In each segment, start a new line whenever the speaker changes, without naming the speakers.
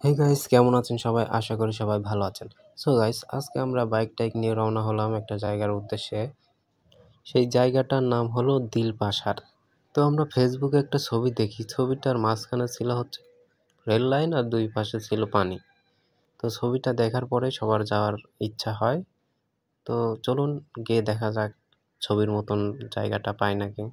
Hey guys, কেমন আছেন সবাই? আশা করি সবাই ভালো আছেন। সো গাইস, আজকে আমরা বাইক নিয়ে রওনা হলাম একটা জায়গার উদ্দেশ্যে। সেই জায়গাটার নাম হলো দিলপাশার। তো আমরা ফেসবুকে একটা ছবি দেখি, ছবিটার মাঝখানে ছিল হচ্ছে রেল লাইন আর দুই পাশে ছিল পানি। তো ছবিটা দেখার পরে সবার যাওয়ার ইচ্ছা হয়। তো চলুন গিয়ে দেখা যাক ছবির মতন জায়গাটা পাই নাকি।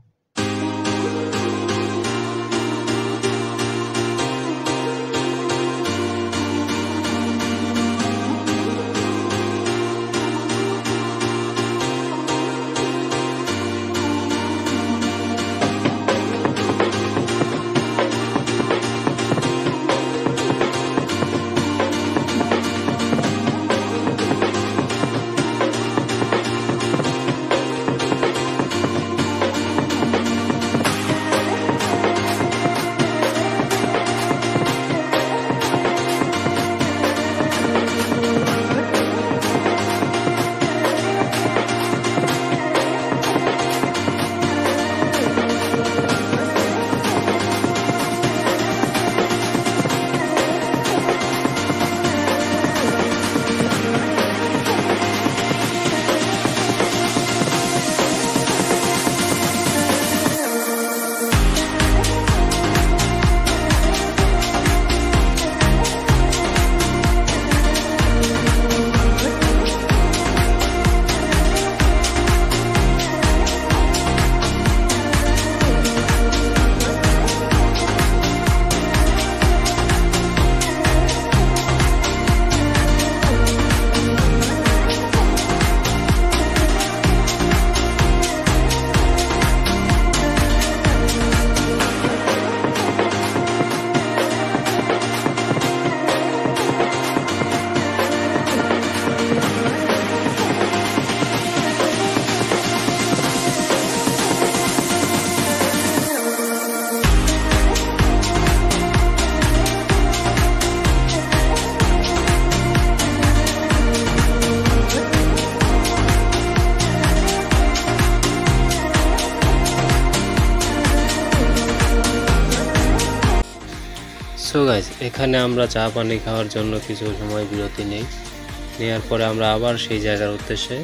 সো গাইস, এখানে আমরা চা পানি খাওয়ার জন্য কিছু সময় বিরতি নেওয়ার পরে আমরা আবার সেই জায়গার উদ্দেশ্যে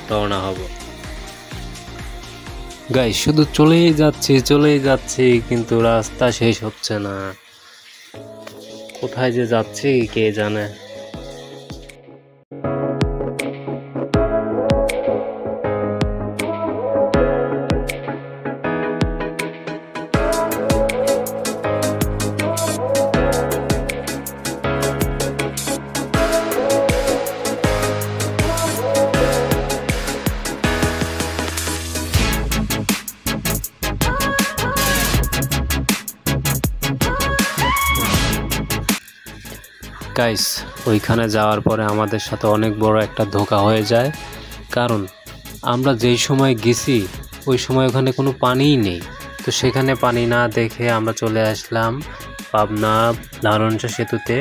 রওনা হব। গাইস, শুধু চলেই যাচ্ছি কিন্তু রাস্তা শেষ হচ্ছে না। কোথায় যে যাচ্ছি কে জানে। গাইস, ওইখানে যাওয়ার পরে আমাদের সাথে অনেক বড় একটা ধোঁকা হয়ে যায়। কারণ আমরা যেই সময় গেছি ওই সময় ওখানে কোনো পানিই নেই। তো সেখানে পানি না দেখে আমরা চলে আসলাম পাবনা লালনসা সেতুতে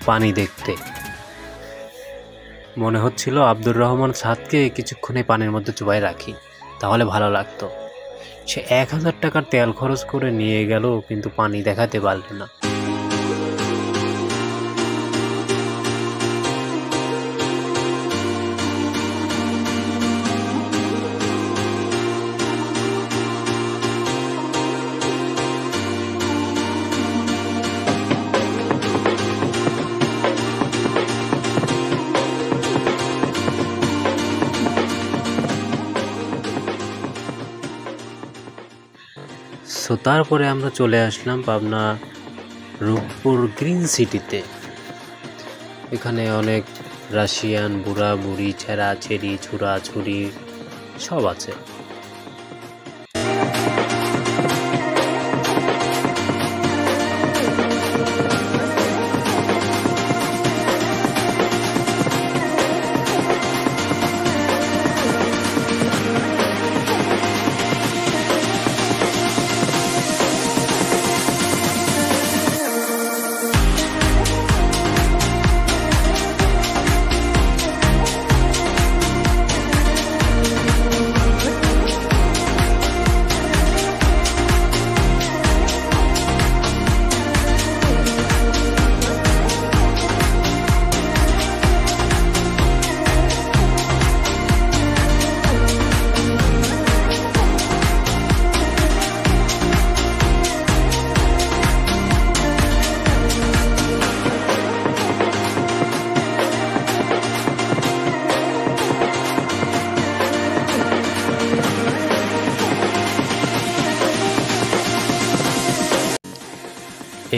পানি দেখতে। মনে হচ্ছিল আব্দুর রহমান সাদকে কিছুক্ষণে পানির মধ্যে চুবাই রাখি, তাহলে ভালো লাগতো। সে 1000 টাকার তেল খরচ করে নিয়ে গেল, কিন্তু পানি দেখাতে পারল না। সো তারপরে আমরা চলে আসলাম পাবনা রূপপুর গ্রিন সিটিতে। এখানে অনেক রাশিয়ান বুড়া বুড়ি, ছেঁড়া ছেড়ি, ছুরা ছুরি সব আছে।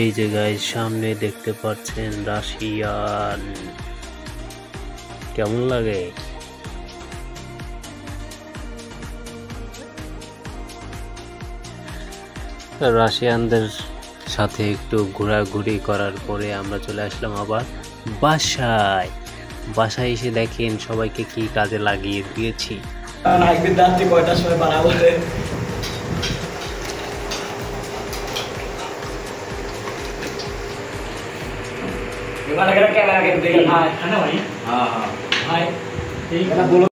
এই যে গাইস সামনে দেখতে পাচ্ছেন রাশিয়ান, কেমন লাগে? রাশিয়ানদের সাথে একটু ঘোরাঘুরি করার পরে আমরা চলে আসলাম আবার বাসায়। বাসায় এসে দেখেন সবাইকে কি কাজে লাগিয়ে দিয়েছি।
কয়টার সময় বানাবো कैमरा के देख भाई है ना भाई। हाँ हाँ भाई ठीक है ना बोलो।